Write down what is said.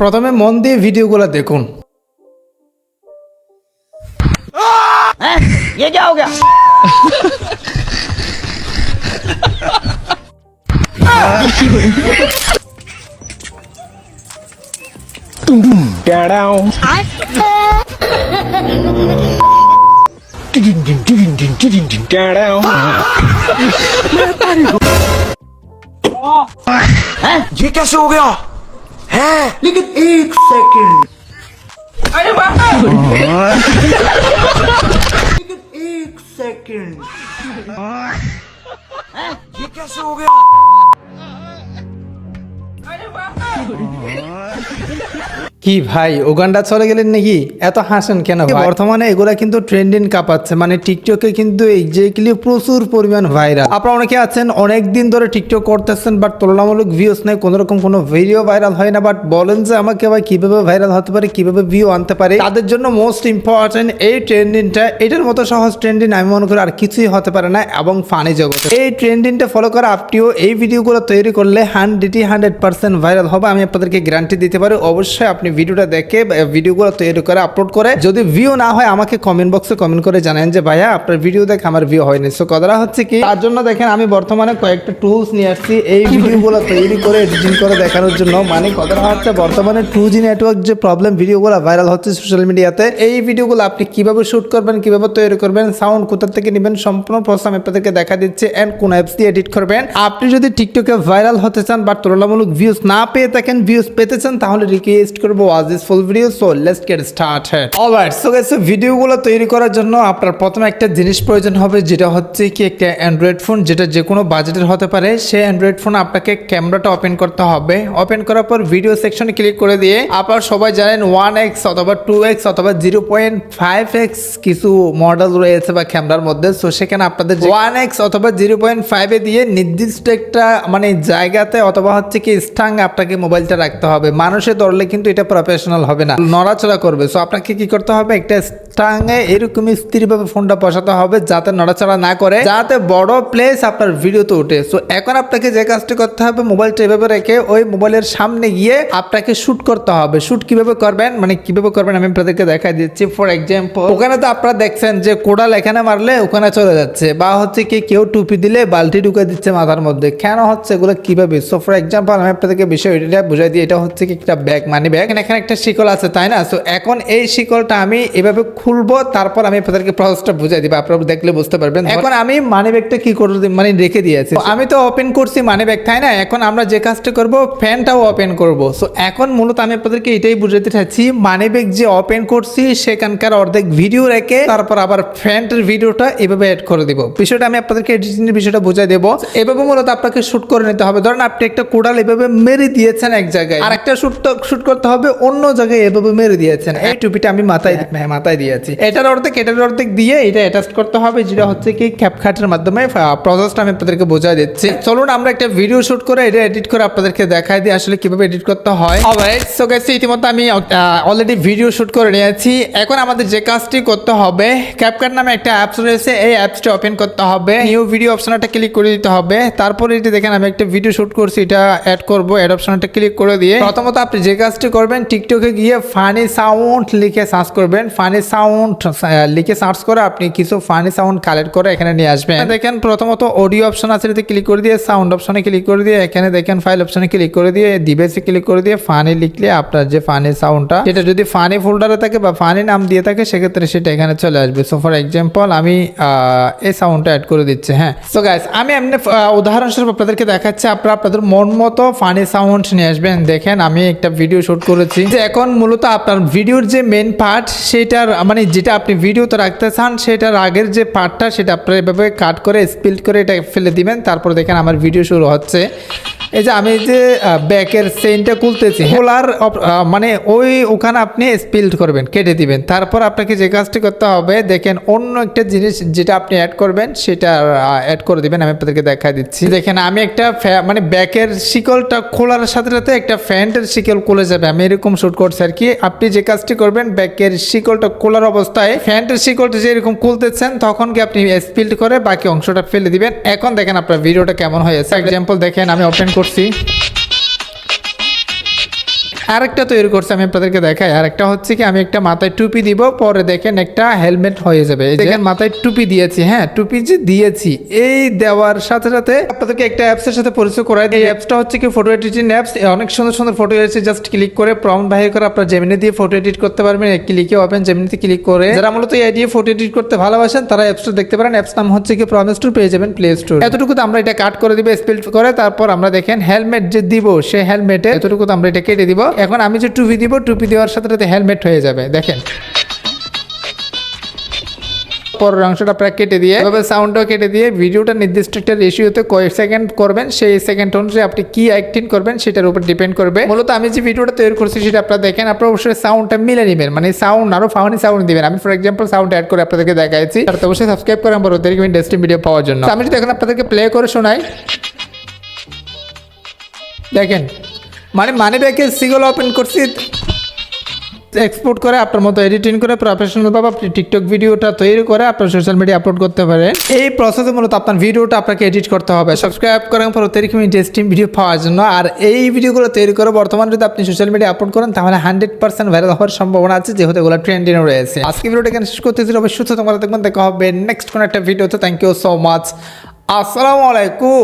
প্রথমে মন দিয়ে ভিডিওগুলো দেখুন। ये क्या हो गया? ये कैसे हो गया है? लेकिन एक सेकंड, अरे बाप लेकिन एक सेकंड, ये कैसे हो गया? কি ভাই উগান্ডা চলে গেলেন নাকি? এত হাসেন কেন ভাই? বর্তমানে এগুলা কিন্তু ট্রেন্ডিং কাঁপাচ্ছে, মানে টিকটকে কিন্তু এক্স্যাক্টলি প্রচুর পরিমাণ ভাইরাল। আপনারা অনেকে আছেন অনেক দিন ধরে টিকটক করতেছেন, বাট তুলনামূলক ভিউস নেই, কোনো রকম কোনো ভিডিও ভাইরাল হয় না। বাট বলেন যে আমাকে ভাই কিভাবে ভাইরাল হতে পারে, কিভাবে ভিউ আনতে পারে, তাদের জন্য মোস্ট ইম্পর্টেন্ট এই ট্রেন্ডিংটা। এটার মতো সহজ ট্রেন্ডিং আমি মনে করি আর কিছুই হতে পারে না এবং ফানি জগতে এই ট্রেন্ডিংটা ফলো করে আপনিও এই ভিডিওগুলো তৈরি করলে 100% ভাইরাল হবে। আমি আপনাদেরকে গ্যারান্টি দিতে পারি। অবশ্যই আপনি ভিডিওটা দেখে ভিডিওগুলো তৈরি করে আপলোড করে যদি ভিউ না হয় আমাকে কমেন্ট বক্সে কমেন্ট করে জানান যে ভাইয়া আপনার ভিডিও দেখে আমার ভিউ হয়নি। সো কথাটা হচ্ছে কি, তার জন্য দেখেন আমি বর্তমানে কয়েকটা টুলস নিয়ে আসছি এই ভিডিওগুলো তৈরি করে এডিটিং করে দেখানোর জন্য। মানে কথাটা হচ্ছে বর্তমানে 2G নেটওয়ার্ক যে প্রবলেম, ভিডিওগুলো ভাইরাল হচ্ছে সোশ্যাল মিডিয়াতে, এই ভিডিওগুলো আপনি কিভাবে শুট করবেন, কিভাবে তৈরি করবেন, সাউন্ড কোথা থেকে নেবেন, সম্পূর্ণ প্রসেস আমি আপনাদেরকে দেখা দিচ্ছি এন্ড কোন অ্যাপস দিয়ে এডিট করবেন। আপনি যদি টিকটকে ভাইরাল হতে চান বা তুলনামূলক ভিউজ না পেয়ে থাকেন, ভিউজ পেতে চান, তাহলে রিকোয়েস্ট করবো watch this full video. So let's get started. Alright, so guys ভিডিওগুলো তৈরি করার জন্য আপনার প্রথমে একটা জিনিস প্রয়োজন হবে, যেটা হচ্ছে কি একটা অ্যান্ড্রয়েড ফোন, যেটা যে কোনো বাজেটের হতে পারে। সেই অ্যান্ড্রয়েড ফোন আপনাকে ক্যামেরাটা ওপেন করতে হবে। ওপেন করার পর ভিডিও সেকশনে ক্লিক করে দিয়ে আপনারা সবাই জানেন 1x অথবা 2x অথবা 0.5x কিছু মডেল রয়েছে বা ক্যামেরার মধ্যে। সো সেখানে আপনাদের 1x অথবা 0.5 এ দিয়ে নির্দিষ্ট একটা মানে জায়গাতে অথবা হচ্ছে কি স্থান আপনাকে মোবাইলটা রাখতে হবে। মানুষে ধরলে কিন্তু এটা প্রফেশনাল হবে না, নড়াচড়া করবে। সো আপনাকে কি করতে হবে, একটা স্টাঙে এরকমই স্থিরভাবে ফোনটা বসাতে হবে যাতে নড়াচড়া না করে, যাতে বড় প্লেস আপনার ভিডিওতে ওঠে। সো এখন আপনাকে যে কাজটি করতে হবে, মোবাইলটা এভাবে রেখে ওই মোবাইলের সামনে গিয়ে আপনাকে শুট করতে হবে। শুট কিভাবে করবেন, মানে কিভাবে করবেন আমি আপনাদেরকে দেখাই দিচ্ছি। ফর এক্সাম্পল, ওখানে তো আপনারা দেখছেন যে কোডাল এখানে মারলে ওখানে চলে যাচ্ছে, বা হচ্ছে কি কেউ টুপি দিলে বালতি ঢুকে দিচ্ছে মাথার মধ্যে। কেন হচ্ছে এগুলো কিভাবে? সো ফর এক্সাম্পল আমি আপনাদেরকে বিষয়টা বুঝাই দিই। এটা হচ্ছে কি একটা ব্যাগ, মানি ব্যাগ, এখানে একটা শিকল আছে তাই না? সো এখন এই শিকলটা আমি এভাবে খুলবো, তারপর আমি আপনাদেরকে প্রসেসটা বুঝাই দিব, আপনারা দেখলে বুঝতে পারবেন। এখন আমি মানি ব্যাগটা কি করে মানে রেখে দিয়েছি, আমি তো ওপেন করছি মানি ব্যাগ তাই না? এখন আমরা যে কাজটা করব, ফ্যানটাও ওপেন করব। সো এখন মূলত আমি আপনাদেরকে এটাই বুঝাতে চাচ্ছি, মানি ব্যাগ যে ওপেন করছি সেখানকার অর্ধেক ভিডিও রেখে তারপর আবার ফ্যানের ভিডিওটা এভাবে অ্যাড করে দিব। বিষয়টা আমি আপনাদেরকে এডিটিং এর বিষয়টা বুঝাই দেবো। এভাবে মূলত আপনাকে শুট করে নিতে হবে। ধরেন আপনি একটা কোডাল এভাবে মেরে দিয়েছেন এক জায়গায়, আর একটা শুট করতে হবে অন্য জায়গায় এভাবে মেরে দিয়েছেন। এই টুপিটা আমি মাথায় দিয়েছি, এটার অর্ধেক দিয়ে এটা অ্যাটাচ করতে হবে, যেটা হচ্ছে কি ক্যাপকাটের মাধ্যমে প্রসেসটা আমি আপনাদেরকে বোঝাই দিচ্ছি। চলুন আমরা একটা ভিডিও শুট করে এটা এডিট করে আপনাদেরকে দেখাই দিই আসলে কিভাবে এডিট করতে হয়। অলরাইট, সো গাইস ইতিমধ্যে আমি অলরেডি ভিডিও শুট করে নিয়েছি। এখন আমাদের যে কাজটি করতে হবে, ক্যাপকাট নামে একটা অ্যাপস রয়েছে, এই অ্যাপসটা ওপেন করতে হবে, নিউ ভিডিও অপশনটা ক্লিক করে দিতে হবে। তারপরে এটি দেখেন আমি একটা ভিডিও শুট করছি, এটা অ্যাড করব, অ্যাড অপশনটা ক্লিক করে দিয়ে প্রথমত আপনি যে কাজটি করবেন, টিকটকে গিয়ে ফানি সাউন্ড লিখে সার্চ করবেন। ফানি সাউন্ড লিখে সার্চ করে আপনি কিছু ফানি সাউন্ড কালেক্ট করে এখানে নিয়ে আসবেন। দেখেন প্রথমত অডিও অপশন আছে, এটাতে ক্লিক করে দিয়ে সাউন্ড অপশনে ক্লিক করে দিয়ে এখানে দেখেন ফাইল অপশনে ক্লিক করে দিয়ে ডিভাইসে ক্লিক করে দিয়ে ফানি লিখলে আপনার যে ফানি সাউন্ডটা, সেটা যদি ফানি ফোল্ডারে থাকে বা ফানি নাম দিয়ে থাকে সেক্ষেত্রে সেটা এখানে চলে আসবে। সো ফর এক্সাম্পল আমি এই সাউন্ডটা অ্যাড করে দিচ্ছি। হ্যাঁ, সো গাইস আমি এমনি উদাহরণস্বরূপ আপনাদেরকে দেখাচ্ছি, আপনাদের মন মতো ফানি সাউন্ড নিয়ে আসবেন। দেখেন আমি একটা ভিডিও শুট করেছি, যে এখন মূলত আপনার ভিডিওর যে মেন পার্ট, সেটার মানে যেটা আপনি ভিডিওতে রাখতে চান সেটার আগের যে পার্টটা, সেটা আপনারা এভাবে কাট করে স্পিল্ড করে এটা ফেলে দিবেন। তারপর দেখেন আমার ভিডিও শুরু হচ্ছে। এই যে আমি যে ব্যাকের চেইনটা খুলতেছি, খোলার মানে ওখানে আপনি স্পিল্ড করবেন, কেটে দিবেন। তারপর আপনাকে যে কাজটি করতে হবে, দেখেন অন্য একটা জিনিস যেটা আপনি অ্যাড করবেন সেটা অ্যাড করে দিবেন। আমি আপনাদেরকে দেখাই দিচ্ছি। দেখেন আমি একটা মানে ব্যাকের শিকলটা খোলার সাথে সাথে একটা ফ্যান্টের শিকল খুলে যাবে, আমি এরকম শুট করছি আর কি। আপনি যে কাজটি করবেন, ব্যাকের শিকলটা খোলার অবস্থায় ফ্যান্টের শিকলটা যে এরকম খুলতেছেন, তখন কি আপনি স্পিল্ড করে বাকি অংশটা ফেলে দিবেন। এখন দেখেন আপনার ভিডিওটা কেমন হয়েছে। এক্সাম্পল দেখেন আমি ওপেন করছি, আরেকটা তৈরি করছে, আমি আপনাদেরকে দেখাই। আরেকটা হচ্ছে কি, আমি একটা মাথায় টুপি দিব, পরে দেখেন একটা হেলমেট হয়ে যাবে। এই দেখেন মাথায় টুপি দিয়েছি, হ্যাঁ টুপি যে দিয়েছি, এই দেওয়ার সাথে সাথে আপনাদেরকে একটা অ্যাপসের সাথে পরিচয় করাই দিই। এই অ্যাপসটা হচ্ছে কি ফটো এডিটিং অ্যাপস। অনেক সুন্দর সুন্দর ফটো এসেছে, জাস্ট ক্লিক করে প্রম্পট বাহির করে আপনার জেমিনি দিয়ে ফটো এডিট করতে পারবেন। ক্লিকে ওপেন জেমিনিতে ক্লিক করে, যারা মূলত এই দিয়ে ফটো এডিট করতে ভালোবাসেন তারা অ্যাপসটা দেখতে পারেন। অ্যাপস নাম হচ্ছে কি প্রমিস টু, পেয়ে যাবেন প্লে স্টোর। এতটুকু আমরা এটা কাট করে দিব স্পেল করে, তারপর আমরা দেখেন হেলমেট যে দিব, সেই হেলমেটে এতটুকু আমরা এটা কেটে দিব। এখন আমি যে টুপি দিব, টুপি দেওয়ার সাথে সাথে হেলমেট হয়ে যাবে। দেখেন পরের অংশটা আপনারা কেটে দিয়ে, এভাবে সাউন্ডটাও কেটে দিয়ে, ভিডিওটা নির্দিষ্ট একটা রেশিওতে কয়েক সেকেন্ড করবেন, সেই সেকেন্ড অনুযায়ী আপনি কি অ্যাক্টিং করবেন সেটার উপর ডিপেন্ড করবে। মূলত আমি যে ভিডিওটা তৈরি করছি সেটা আপনারা দেখেন, আপনারা অবশ্যই সাউন্ডটা মিলে নেবেন, মানে সাউন্ড আরো ফানি সাউন্ড দিবেন। আমি ফর এক্সাম্পল সাউন্ড অ্যাড করে আপনাদেরকে দেখাইছি, তার তো অবশ্যই সাবস্ক্রাইব করেন পরবর্তী ইন্টারেস্টিং ভিডিও পাওয়ার জন্য। আমি যদি এখন আপনাদেরকে প্লে করে শোনাই, দেখেন মানে মানি ব্যাগের সিগল ওপেন করছি, এক্সপোর্ট করে আপনার মতো এডিটিং করে প্রফেশনাল ভাবে আপনি টিকটক ভিডিওটা তৈরি করে আপনার সোশ্যাল মিডিয়া আপলোড করতে পারেন। এই প্রসেসে মূলত আপনার ভিডিওটা আপনাকে এডিট করতে হবে। সাবস্ক্রাইব করেন পরবর্তী ইন্টারেস্টিং ভিডিও পাওয়ার জন্য। আর এই ভিডিওগুলো তৈরি করে বর্তমানে যদি আপনি সোশ্যাল মিডিয়া আপলোড করেন তাহলে 100% ভাইরাল হওয়ার সম্ভাবনা আছে, যেহেতু এগুলো ট্রেন্ডিং রয়েছে। আজকে ভিডিওটা এখানে শেষ করতেছি, অবশ্যই সুস্থ তোমরা দেখবেন, দেখা হবে নেক্সট কোন একটা ভিডিওতে। থ্যাংক ইউ সো মাচ, আসসালামু আলাইকুম।